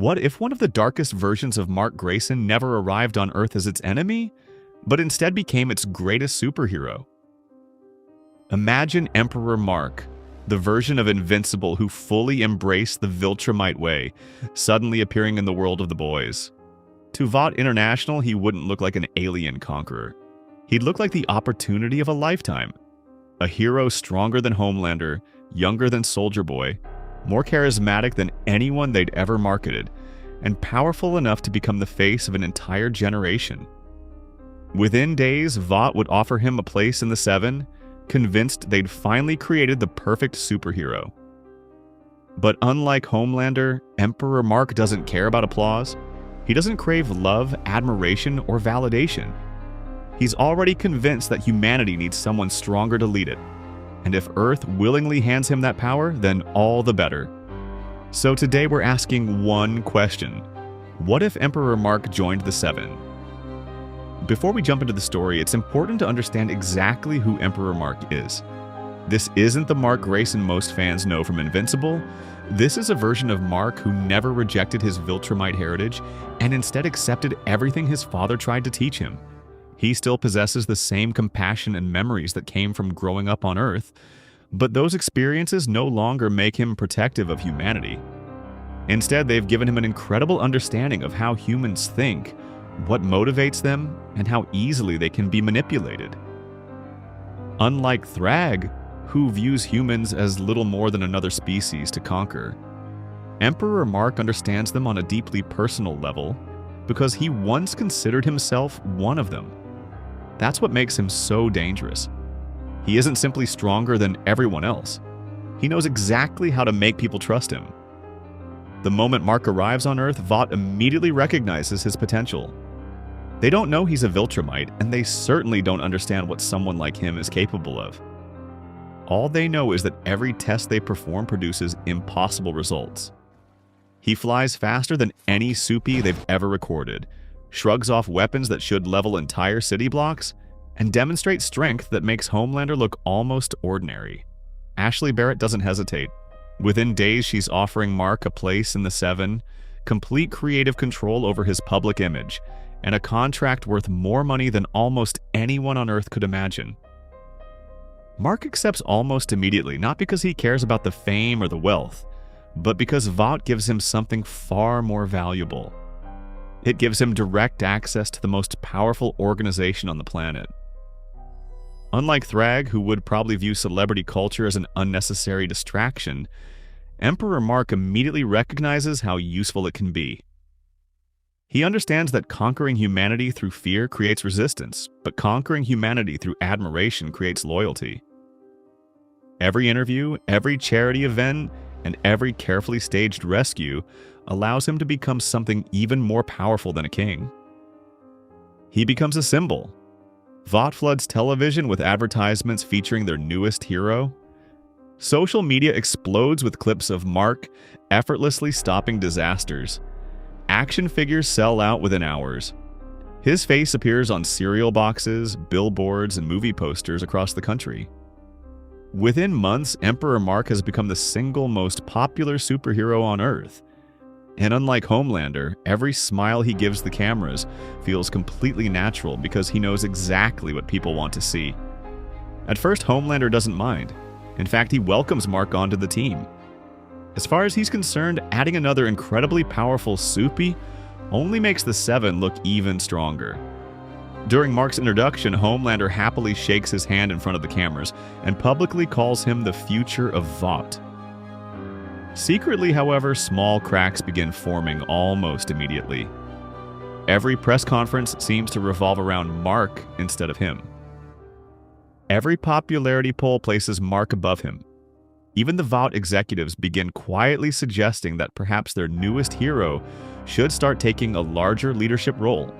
What if one of the darkest versions of Mark Grayson never arrived on Earth as its enemy, but instead became its greatest superhero? Imagine Emperor Mark, the version of Invincible who fully embraced the Viltramite way, suddenly appearing in the world of the boys. To Vought International, he wouldn't look like an alien conqueror. He'd look like the opportunity of a lifetime. A hero stronger than Homelander, younger than Soldier Boy, more charismatic than anyone they'd ever marketed, and powerful enough to become the face of an entire generation. Within days, Vought would offer him a place in the Seven, convinced they'd finally created the perfect superhero. But unlike Homelander, Emperor Mark doesn't care about applause. He doesn't crave love, admiration, or validation. He's already convinced that humanity needs someone stronger to lead it. And if Earth willingly hands him that power, then all the better. So today we're asking one question. What if Emperor Mark joined the Seven? Before we jump into the story, it's important to understand exactly who Emperor Mark is. This isn't the Mark Grayson most fans know from Invincible. This is a version of Mark who never rejected his Viltrumite heritage and instead accepted everything his father tried to teach him. He still possesses the same compassion and memories that came from growing up on Earth, but those experiences no longer make him protective of humanity. Instead, they've given him an incredible understanding of how humans think, what motivates them, and how easily they can be manipulated. Unlike Thragg, who views humans as little more than another species to conquer, Emperor Mark understands them on a deeply personal level because he once considered himself one of them. That's what makes him so dangerous. He isn't simply stronger than everyone else. He knows exactly how to make people trust him. The moment Mark arrives on Earth, Vought immediately recognizes his potential. They don't know he's a Viltrumite, and they certainly don't understand what someone like him is capable of. All they know is that every test they perform produces impossible results. He flies faster than any Soupy they've ever recorded, shrugs off weapons that should level entire city blocks, and demonstrates strength that makes Homelander look almost ordinary. Ashley Barrett doesn't hesitate. Within days, she's offering Mark a place in the Seven, complete creative control over his public image, and a contract worth more money than almost anyone on Earth could imagine. Mark accepts almost immediately, not because he cares about the fame or the wealth, but because Vought gives him something far more valuable. It gives him direct access to the most powerful organization on the planet. Unlike Thragg, who would probably view celebrity culture as an unnecessary distraction, Emperor Mark immediately recognizes how useful it can be. He understands that conquering humanity through fear creates resistance, but conquering humanity through admiration creates loyalty. Every interview, every charity event, and every carefully staged rescue allows him to become something even more powerful than a king. He becomes a symbol. Vought floods television with advertisements featuring their newest hero. Social media explodes with clips of Mark effortlessly stopping disasters. Action figures sell out within hours. His face appears on cereal boxes, billboards, and movie posters across the country. Within months, Emperor Mark has become the single most popular superhero on Earth. And unlike Homelander, every smile he gives the cameras feels completely natural because he knows exactly what people want to see. At first, Homelander doesn't mind. In fact, he welcomes Mark onto the team. As far as he's concerned, adding another incredibly powerful Soupy only makes the Seven look even stronger. During Mark's introduction, Homelander happily shakes his hand in front of the cameras and publicly calls him the future of Vought. Secretly, however, small cracks begin forming almost immediately. Every press conference seems to revolve around Mark instead of him. Every popularity poll places Mark above him. Even the Vought executives begin quietly suggesting that perhaps their newest hero should start taking a larger leadership role.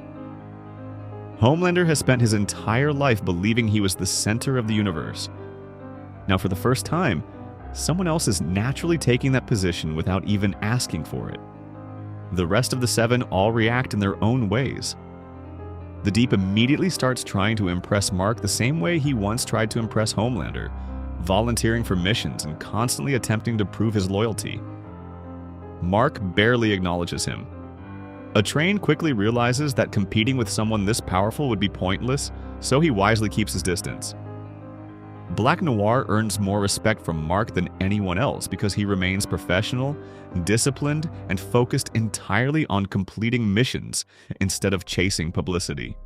Homelander has spent his entire life believing he was the center of the universe. Now, for the first time, someone else is naturally taking that position without even asking for it. The rest of the Seven all react in their own ways. The Deep immediately starts trying to impress Mark the same way he once tried to impress Homelander, volunteering for missions and constantly attempting to prove his loyalty. Mark barely acknowledges him. A train quickly realizes that competing with someone this powerful would be pointless, so he wisely keeps his distance. Black Noir earns more respect from Mark than anyone else because he remains professional, disciplined, and focused entirely on completing missions instead of chasing publicity.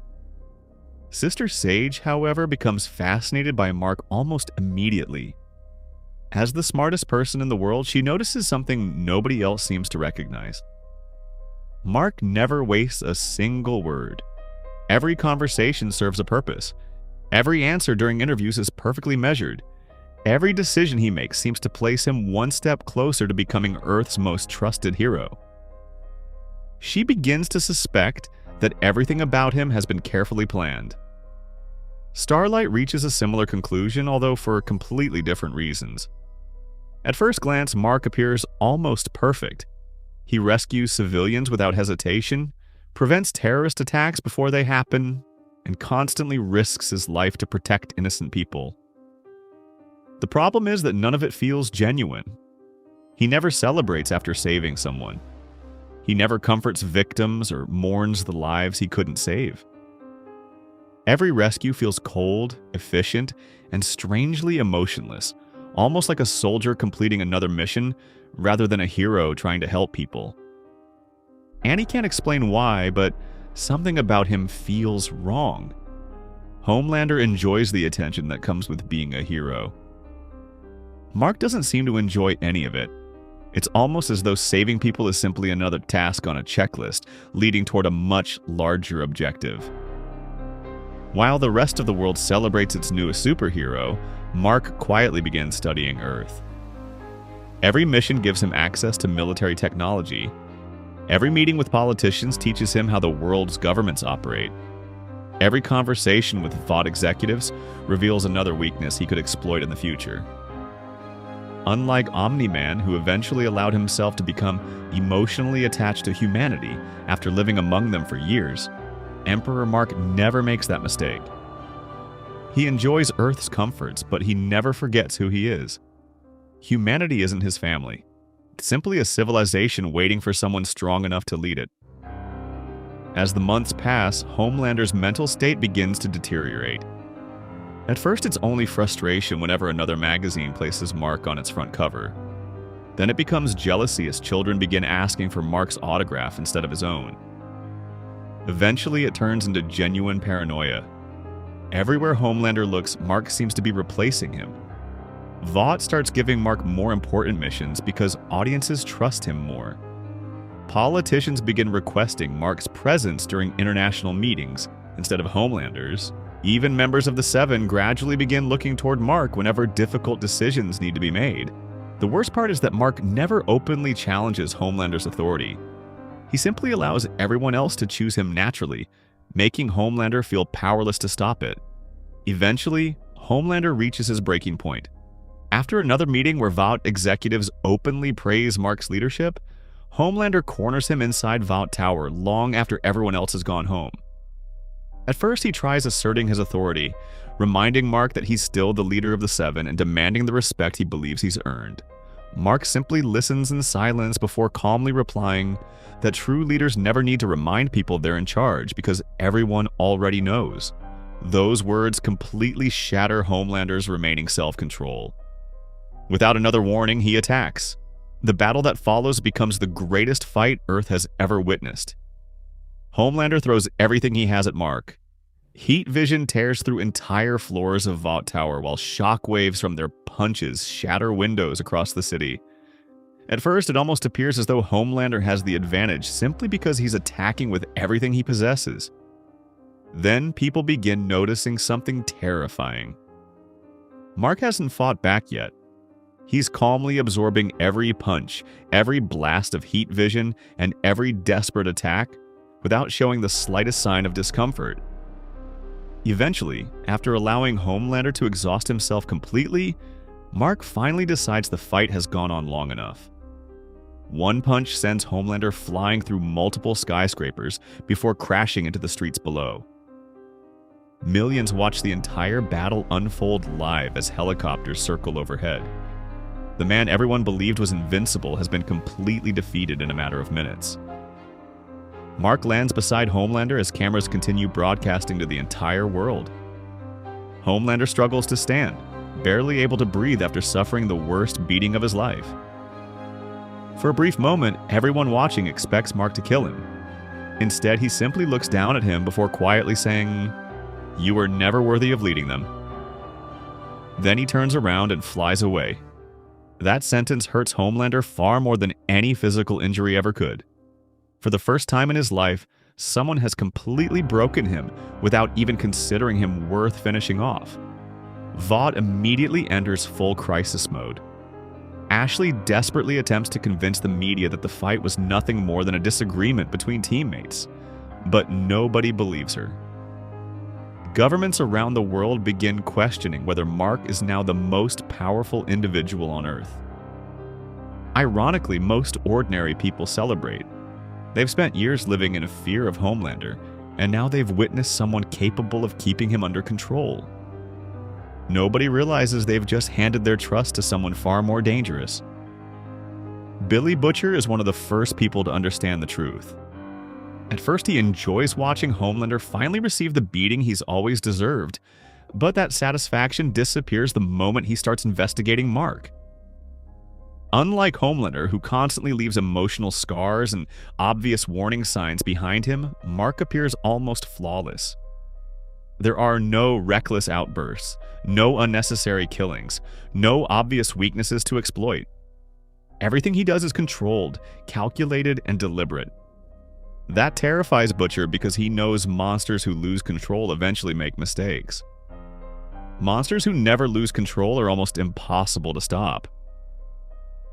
Sister Sage, however, becomes fascinated by Mark almost immediately. As the smartest person in the world, she notices something nobody else seems to recognize. Mark never wastes a single word. Every conversation serves a purpose. Every answer during interviews is perfectly measured. Every decision he makes seems to place him one step closer to becoming Earth's most trusted hero. She begins to suspect that everything about him has been carefully planned. Starlight reaches a similar conclusion, although for completely different reasons. At first glance, Mark appears almost perfect. He rescues civilians without hesitation, prevents terrorist attacks before they happen, and constantly risks his life to protect innocent people. The problem is that none of it feels genuine. He never celebrates after saving someone. He never comforts victims or mourns the lives he couldn't save. Every rescue feels cold, efficient, and strangely emotionless, almost like a soldier completing another mission rather than a hero trying to help people. Annie can't explain why, but something about him feels wrong. Homelander enjoys the attention that comes with being a hero. Mark doesn't seem to enjoy any of it. It's almost as though saving people is simply another task on a checklist, leading toward a much larger objective. While the rest of the world celebrates its newest superhero, Mark quietly begins studying Earth. Every mission gives him access to military technology. Every meeting with politicians teaches him how the world's governments operate. Every conversation with Vought executives reveals another weakness he could exploit in the future. Unlike Omni Man, who eventually allowed himself to become emotionally attached to humanity after living among them for years, Emperor Mark never makes that mistake. He enjoys Earth's comforts, but he never forgets who he is. Humanity isn't his family. It's simply a civilization waiting for someone strong enough to lead it. As the months pass, Homelander's mental state begins to deteriorate. At first, it's only frustration whenever another magazine places Mark on its front cover. Then it becomes jealousy as children begin asking for Mark's autograph instead of his own. Eventually, it turns into genuine paranoia. Everywhere Homelander looks, Mark seems to be replacing him. Vought starts giving Mark more important missions because audiences trust him more. Politicians begin requesting Mark's presence during international meetings instead of Homelander's. Even members of the Seven gradually begin looking toward Mark whenever difficult decisions need to be made. The worst part is that Mark never openly challenges Homelander's authority. He simply allows everyone else to choose him naturally, making Homelander feel powerless to stop it. Eventually, Homelander reaches his breaking point. After another meeting where Vought executives openly praise Mark's leadership, Homelander corners him inside Vought Tower long after everyone else has gone home. At first, he tries asserting his authority, reminding Mark that he's still the leader of the Seven and demanding the respect he believes he's earned. Mark simply listens in silence before calmly replying that true leaders never need to remind people they're in charge because everyone already knows. Those words completely shatter Homelander's remaining self-control. Without another warning, he attacks. The battle that follows becomes the greatest fight Earth has ever witnessed. Homelander throws everything he has at Mark. Heat vision tears through entire floors of Vought Tower while shockwaves from their punches shatter windows across the city. At first, it almost appears as though Homelander has the advantage simply because he's attacking with everything he possesses. Then people begin noticing something terrifying. Mark hasn't fought back yet. He's calmly absorbing every punch, every blast of heat vision, and every desperate attack without showing the slightest sign of discomfort. Eventually, after allowing Homelander to exhaust himself completely, Mark finally decides the fight has gone on long enough. One punch sends Homelander flying through multiple skyscrapers before crashing into the streets below. Millions watch the entire battle unfold live as helicopters circle overhead. The man everyone believed was invincible has been completely defeated in a matter of minutes. Mark lands beside Homelander as cameras continue broadcasting to the entire world. Homelander struggles to stand, barely able to breathe after suffering the worst beating of his life. For a brief moment, everyone watching expects Mark to kill him. Instead, he simply looks down at him before quietly saying, "You were never worthy of leading them." Then he turns around and flies away. That sentence hurts Homelander far more than any physical injury ever could. For the first time in his life, someone has completely broken him without even considering him worth finishing off. Vought immediately enters full crisis mode. Ashley desperately attempts to convince the media that the fight was nothing more than a disagreement between teammates, but nobody believes her. Governments around the world begin questioning whether Mark is now the most powerful individual on Earth. Ironically, most ordinary people celebrate. They've spent years living in a fear of Homelander, and now they've witnessed someone capable of keeping him under control. Nobody realizes they've just handed their trust to someone far more dangerous. Billy Butcher is one of the first people to understand the truth. At first, he enjoys watching Homelander finally receive the beating he's always deserved, but that satisfaction disappears the moment he starts investigating Mark. Unlike Homelander, who constantly leaves emotional scars and obvious warning signs behind him, Mark appears almost flawless. There are no reckless outbursts, no unnecessary killings, no obvious weaknesses to exploit. Everything he does is controlled, calculated, and deliberate. That terrifies Butcher because he knows monsters who lose control eventually make mistakes. Monsters who never lose control are almost impossible to stop.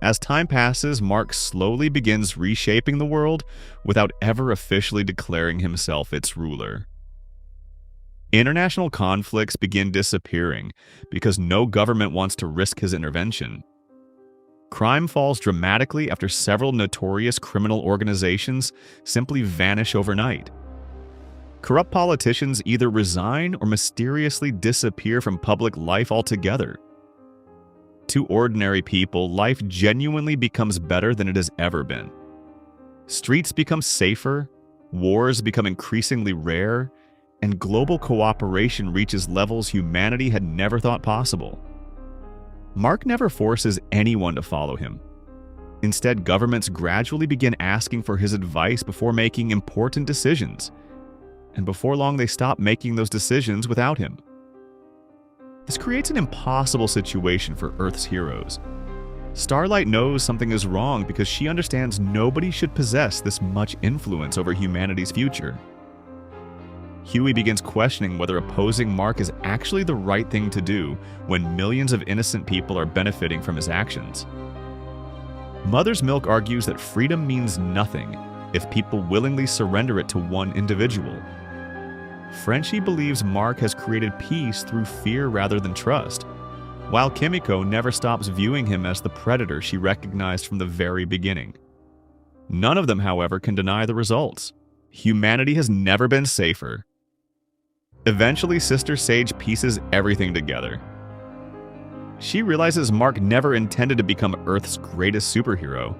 As time passes, Mark slowly begins reshaping the world without ever officially declaring himself its ruler. International conflicts begin disappearing because no government wants to risk his intervention. Crime falls dramatically after several notorious criminal organizations simply vanish overnight. Corrupt politicians either resign or mysteriously disappear from public life altogether. To ordinary people, life genuinely becomes better than it has ever been. Streets become safer, wars become increasingly rare, and global cooperation reaches levels humanity had never thought possible. Mark never forces anyone to follow him. Instead, governments gradually begin asking for his advice before making important decisions, and before long they stop making those decisions without him. This creates an impossible situation for Earth's heroes. Starlight knows something is wrong because she understands nobody should possess this much influence over humanity's future. Huey begins questioning whether opposing Mark is actually the right thing to do when millions of innocent people are benefiting from his actions. Mother's Milk argues that freedom means nothing if people willingly surrender it to one individual. Frenchie believes Mark has created peace through fear rather than trust, while Kimiko never stops viewing him as the predator she recognized from the very beginning. None of them, however, can deny the results. Humanity has never been safer. Eventually, Sister Sage pieces everything together. She realizes Mark never intended to become Earth's greatest superhero.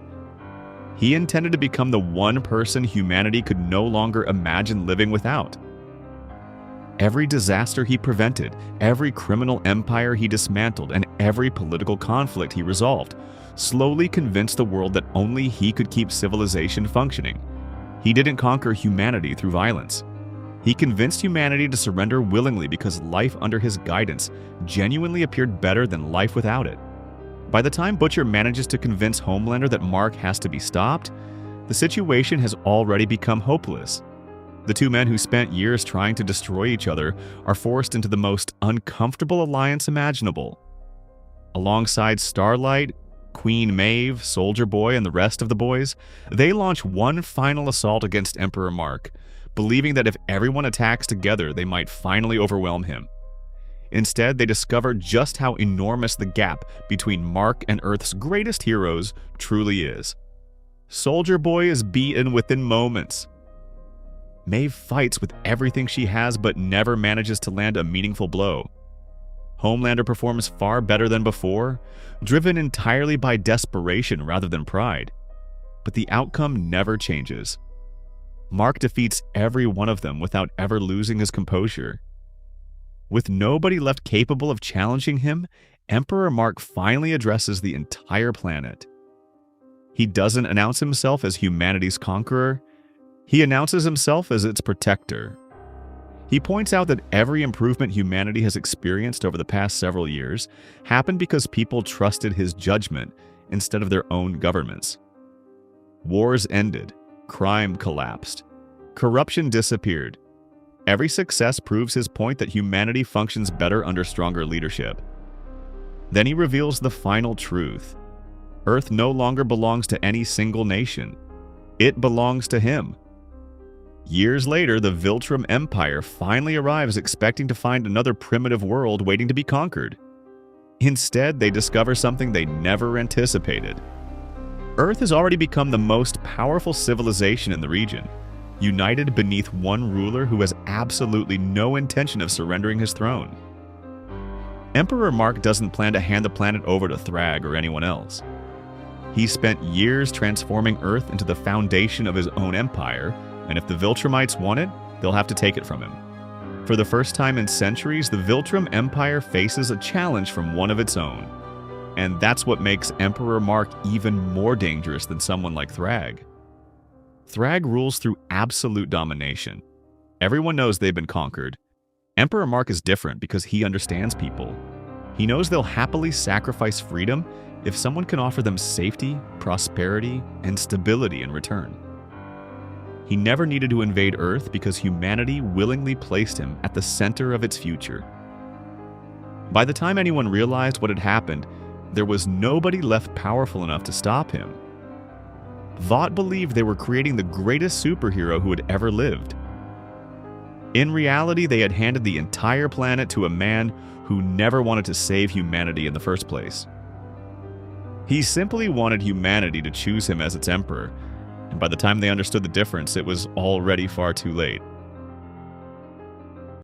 He intended to become the one person humanity could no longer imagine living without. Every disaster he prevented, every criminal empire he dismantled, and every political conflict he resolved slowly convinced the world that only he could keep civilization functioning. He didn't conquer humanity through violence. He convinced humanity to surrender willingly because life under his guidance genuinely appeared better than life without it. By the time Butcher manages to convince Homelander that Mark has to be stopped, the situation has already become hopeless. The two men who spent years trying to destroy each other are forced into the most uncomfortable alliance imaginable. Alongside Starlight, Queen Maeve, Soldier Boy, and the rest of the boys, they launch one final assault against Emperor Mark, believing that if everyone attacks together, they might finally overwhelm him. Instead, they discover just how enormous the gap between Mark and Earth's greatest heroes truly is. Soldier Boy is beaten within moments. Maeve fights with everything she has but never manages to land a meaningful blow. Homelander performs far better than before, driven entirely by desperation rather than pride. But the outcome never changes. Mark defeats every one of them without ever losing his composure. With nobody left capable of challenging him, Emperor Mark finally addresses the entire planet. He doesn't announce himself as humanity's conqueror. He announces himself as its protector. He points out that every improvement humanity has experienced over the past several years happened because people trusted his judgment instead of their own governments. Wars ended, crime collapsed, corruption disappeared. Every success proves his point that humanity functions better under stronger leadership. Then he reveals the final truth. Earth no longer belongs to any single nation. It belongs to him. Years later, the Viltrum Empire finally arrives expecting to find another primitive world waiting to be conquered. Instead, they discover something they never anticipated. Earth has already become the most powerful civilization in the region, united beneath one ruler who has absolutely no intention of surrendering his throne. Emperor Mark doesn't plan to hand the planet over to Thragg or anyone else. He spent years transforming Earth into the foundation of his own empire, and if the Viltrumites want it, they'll have to take it from him. For the first time in centuries, the Viltrum Empire faces a challenge from one of its own. And that's what makes Emperor Mark even more dangerous than someone like Thragg. Thragg rules through absolute domination. Everyone knows they've been conquered. Emperor Mark is different because he understands people. He knows they'll happily sacrifice freedom if someone can offer them safety, prosperity, and stability in return. He never needed to invade Earth because humanity willingly placed him at the center of its future. By the time anyone realized what had happened, there was nobody left powerful enough to stop him. Vought believed they were creating the greatest superhero who had ever lived. In reality, they had handed the entire planet to a man who never wanted to save humanity in the first place. He simply wanted humanity to choose him as its emperor, and by the time they understood the difference, it was already far too late.